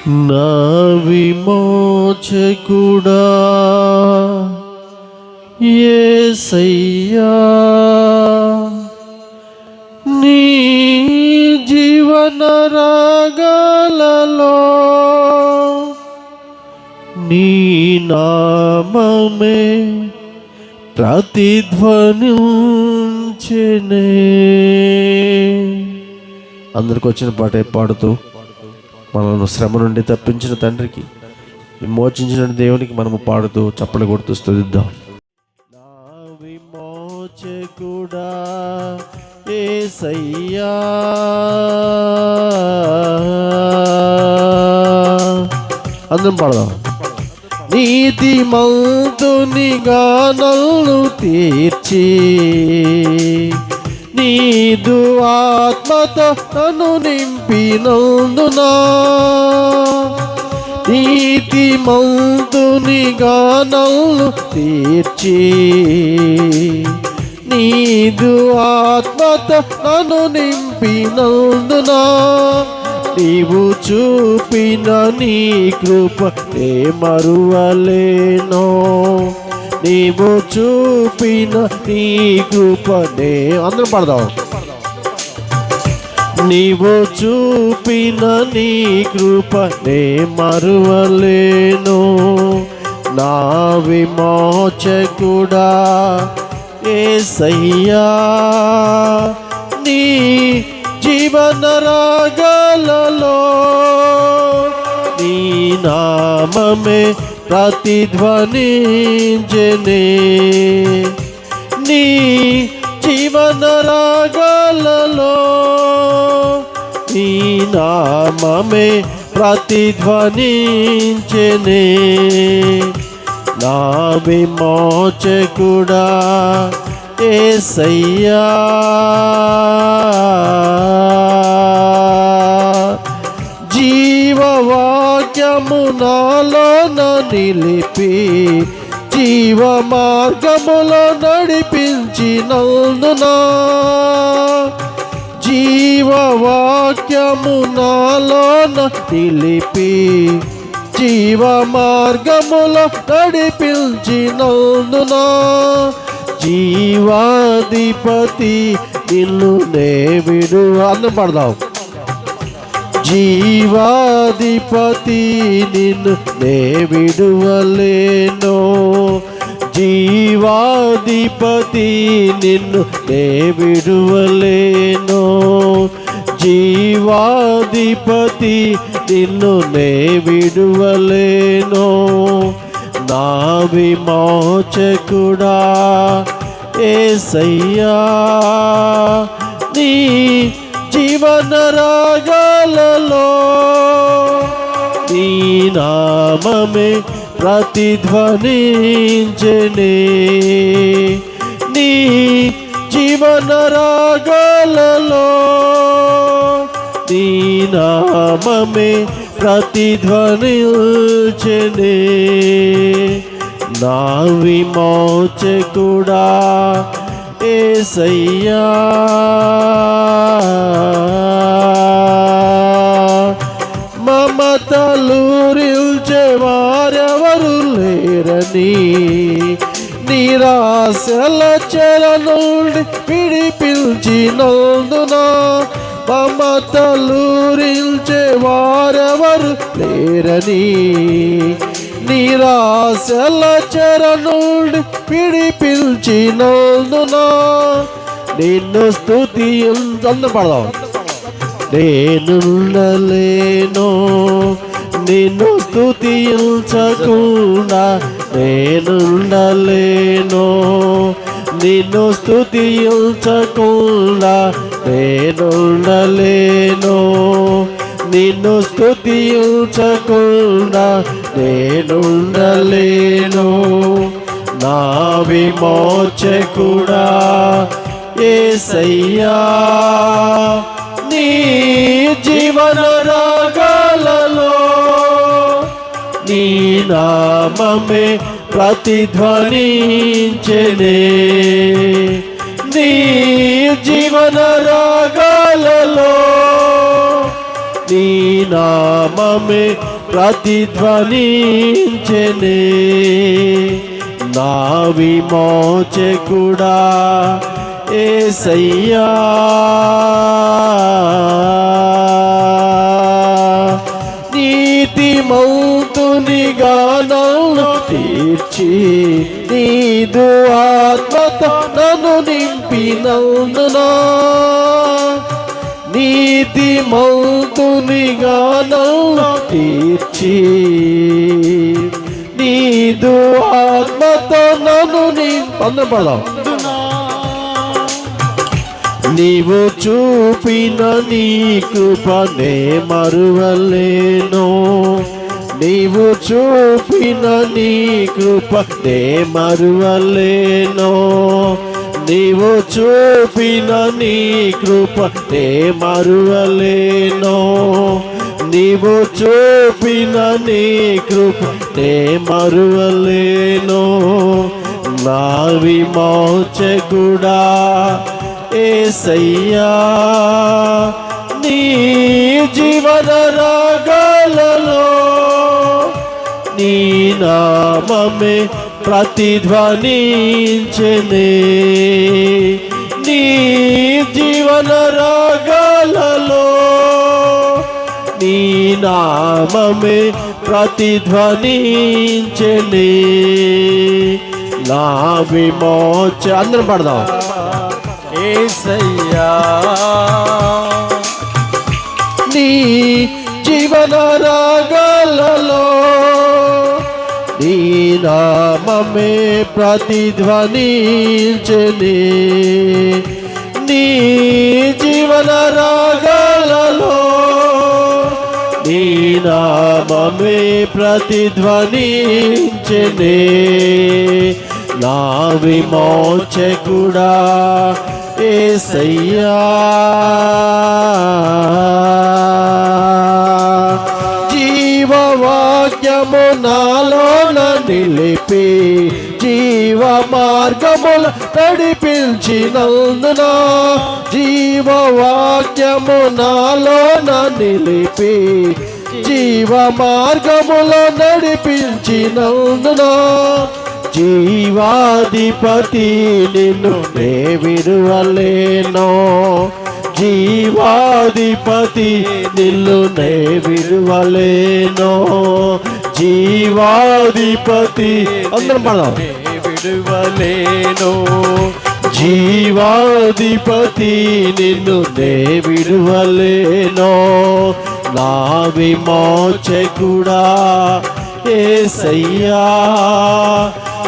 నా విమోచకుడా యేసయ్యా, నీ జీవన రాగాలలో నీ నామమే ప్రతిధ్వనించెనే. అందరికి వచ్చిన పాటే పాడుతూ మనల్ని శ్రమ నుండి తప్పించిన తండ్రికి, విమోచించిన దేవునికి మనము పాడుతూ చప్పలు కొడుతూ స్తుతిద్దాం. నా విమోచకుడా యేసయ్యా, అందరం పాడదాం. నీతిమంతునిగా నన్ను తీర్చి నీదు ఆత్మతో నన్ను నింపినందునా, నీతిమంతునిగా నన్ను తీర్చి నీదు ఆత్మతో నన్ను నింపినందునా, నీవు చూపిన నీ కృప నే మరువలేనో, నీవు చూపిన నీ కృపనే. అందరం పడదాం. నీవు చూపిన నీ కృపనే మరువలేను. నా విమోచకుడా యేసయ్యా, నీ జీవన రాగాలలో నీ నామమే ప్రతిధ్వనించెనే. నీ జీవన రాగాలలో నీ నామమే ప్రతిధ్వనించెనే. నా విమోచకుడా యేసయ్యా, జీవవాక్యము నాలోన నిలిపి జీవ మార్గములో నడిపించినందునా, జీవవాక్యము నాలోన నిలిపి జీవ మార్గములో నడిపించినందునా, జీవాధిపతి నిన్ను నే విడు. అందరం పడదాం. జీవాధిపతి నిన్ను నే విడువలేనో, జీవాధిపతి నిన్ను నే విడువలేనో, జీవాధిపతి నిన్ను నే విడువలేనో. నా విమోచకుడా యేసయ్యా, నీ జీవన రాగాలలో నీ నామమే ప్రతిధ్వనించెనే. నీ జీవన రాగాలలో నీ నామమే ప్రతిధ్వనించెనే. నా విమోచకుడా యేసయ్యా, మమతలూరిల్చే వారెవరు లేరని, నిరాశల చెర నుండి విడిపించినందునా, మమతలూరిల్చే వారెవరు లేరని, నిరాశల చెర నుండి విడిపించినందునా, నిన్ను స్తుతించు. పడదాం. నేనుండలేను నిన్ను స్తుతించకుండా, నేనుండలేను నిన్ను స్తుతించకుండా, నేనుండలేను నిన్ను స్తుతించకుండా, నేనుండలేను. నా విమోచకుడా యేసయ్యా, నీ జీవన రాగాలలో నీ నామమే ప్రతిధ్వనించెనే. నీ జీవన రాగాలలో నీ నామమే ప్రతిధ్వనించెనే. నా విమోచకుడా యేసయ్యా, నీతిమంతునిగా నన్ను తీర్చి నీదు ఆత్మతో నన్ను నింపినందున, నీతిమంతునిగా నన్ను తీర్చి నీదు ఆత్మతో నన్ను నింపడం. నీవు చూపిన నీ కృపనే మరువలేను, నీవు చూపిన నీ కృపనే మరువలేను, నీవు చూపిన నీ కృపనే మరువలేను, నీవు చూపిన నీ కృపనే మరువలేను. నా విమోచకుడా యేసయ్యా, నీ జీవన రాగాలలో నీ నామమే ప్రతిధ్వనించెనే. నీ జీవన రాగాలలో నీ నామమే ప్రతిధ్వనించెనే. నా విమోచ అందరం పడదాం. యేసయ్యా, నీ జీవన రాగాలలో నీ నామమే ప్రతిధ్వనించెనే. నీ జీవన రాగాలలో నీ నామమే ప్రతిధ్వనించెనే. నా విమోచకుడా యేసయ్యా, జీవవాక్యము నాలోన నిలిపి జీవ మార్గముల నడిపించినందున, జీవవాక్యము నాలోన నిలిపి జీవ మార్గముల నడిపించినందున, జీవాధిపతి నిన్ను నే విడువలేను, జీవాధిపతి నిన్ను నే విడువలేను, జీవాధిపతి అందరం పడదాం. విడువలేను, జీవాధిపతి నిన్ను నే విడువలేను. నా విమోచకుడా యేసయ్యా,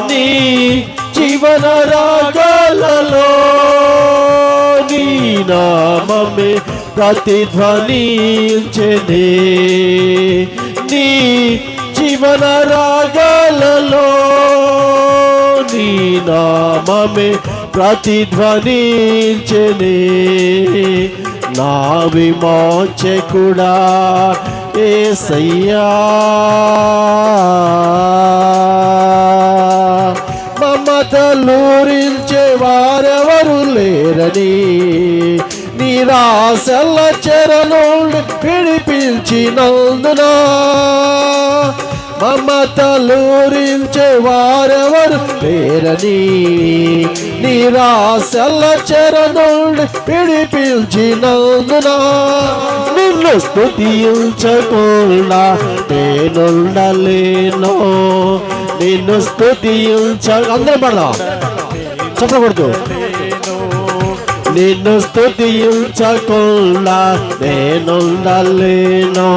నీ జీవన రాగాలలో నీ నామమే ప్రతిధ్వనించెనే. నీ జీవన రాగాలలో నీ నామమే ప్రతిధ్వనించెనే. నా విమోచకుడా యేసయ్యా, మమతలూరించే వారెవరు లేరని నిరాశల చెరలోని విడిపించినందున, మమతలూరించే వారెవరు లేరని నిరాశల చెరలోని విడిపించినందున, నిన్ను స్తుతించకుండా నేనుండలేను, నిన్ను స్తుతించ అందరం పడదాం చెప్పకూడదు. నిన్ను స్తుతించకుండా నేనుండలేను,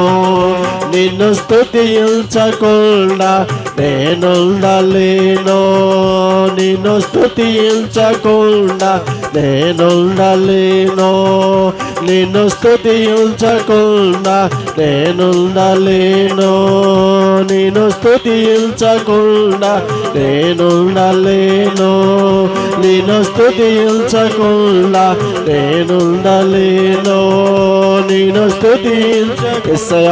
నిన్ను స్తుతించకుండా నేనుండలేను, నిన్ను స్తుతించకుండా నేనుండలేను, నిన్ను స్తుతించకుండా నేనుండలేను, నిన్ను స్తుతించకుండా నేనుండలేను, నిన్ను స్తుతించకుండా నేనుండలేను, నిన్ను స్తుతించా.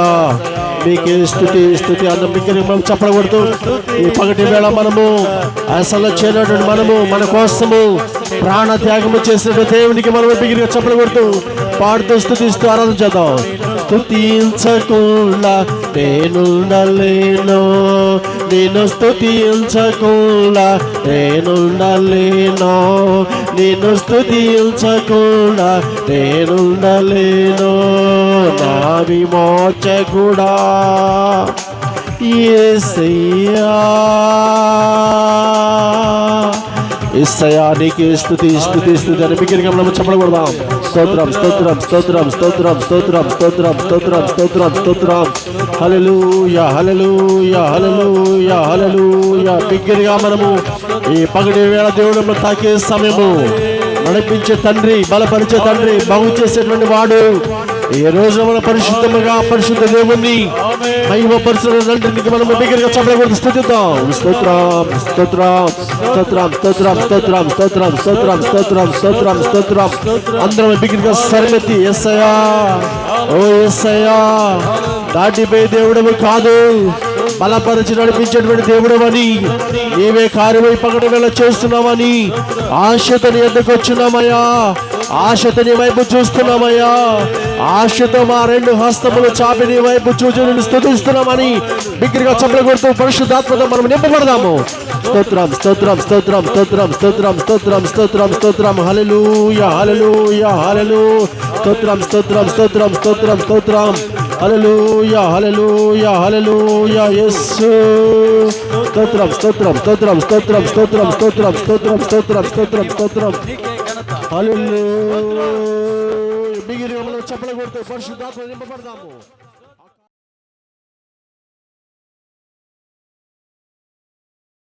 మీకే స్థుతి అన్న మీకు మనం చెప్పకూడదు. ఈ పగటి వేళ మనము అసలు చేయనటువంటి మనము మన కోసము ప్రాణ త్యాగము చేసిన దేవునికి మనం బిగిరిగా చెప్పకూడదు. పాడుతూ స్తుతిస్తూ ఆరాధన చేద్దాం. స్తుతించకుండా నేనుండలేను, నిన్ను స్తుతించకుండా నేనుండలేను, నిన్ను స్తుతించకుండా నేనుండలేను. నా విమోచకుడా యేసయ్యా, యేసయ్యా నీకే స్తుతి స్తుతి స్తుతి అని బిగ్గరగా మనం చెప్పకూడదాం. స్తోత్రం స్తోత్రం స్తోత్రం స్తోత్రం స్తోత్రం స్తోత్రం స్తోత్రం స్తోత్రం స్తోత్రం. హల్లెలూయా హల్లెలూయా హల్లెలూయా హల్లెలూయా. బిగ్గరగా మనము ఈ పగటి వేళ దేవుడు తాకే సమయము, నడిపించే తండ్రి, బలపరిచే తండ్రి, బాగు చేసేటువంటి వాడు, ఈ రోజు మన పరిశుద్ధముగా పరిశుద్ధ దేవుణ్ణి మహిమపరచునికి మనం బిగ్గరగా చెప్పకూడదు. స్తుతిద్దాం. స్తోత్రం స్తోత్రం స్తోత్రం స్తోత్రం స్తోత్రం స్తోత్రం స్తోత్రం స్తోత్రం స్తోత్రం స్తోత్రం. అందరం బిగ్గరగా స్వరమెత్తి యేసయ్యా, ఓ యేసయ్యా, దాటిపోయే దేవుడము కాదు, బలపరిచి నడిపించేటువంటి దేవుడు అని, నీవే కార్యమై పగటి వేళ చేస్తున్నామని ఆశతో నీ ఎద్దకు వచ్చినామయ్యా, ఆశతో నీ వైపు చూస్తున్నామయ్యా, ఆశతో మా రెండు హస్తములు చాపి నీ వైపు చూచి నిన్ను స్తుతిస్తున్నామని బిగ్గరగా చప్పట్లు కొడుతూ పరిశుద్ధాత్మతో మనం నింపబడదాము. స్తోత్రం స్తోత్రం స్తోత్రం స్తోత్రం స్తోత్రం స్తోత్రం స్తోత్రం స్తోత్రం. హల్లెలూయా హల్లెలూయా హల్లెలూయా. స్తోత్రం స్తోత్రం స్తోత్రం స్తోత్రం స్తోత్రం. హల్లెలూయా హల్లెలూయా హల్లెలూయా. యేసు స్తోత్రం స్తోత్రం స్తోత్రం స్తోత్రం స్తోత్రం స్తోత్రం స్తోత్రం స్తోత్రం స్తోత్రం స్తోత్రం. హల్లెలూయా. బిగిరి చప్పట్లు కొడుతూ పరిశుద్ధాత్మ నింపబడదాము.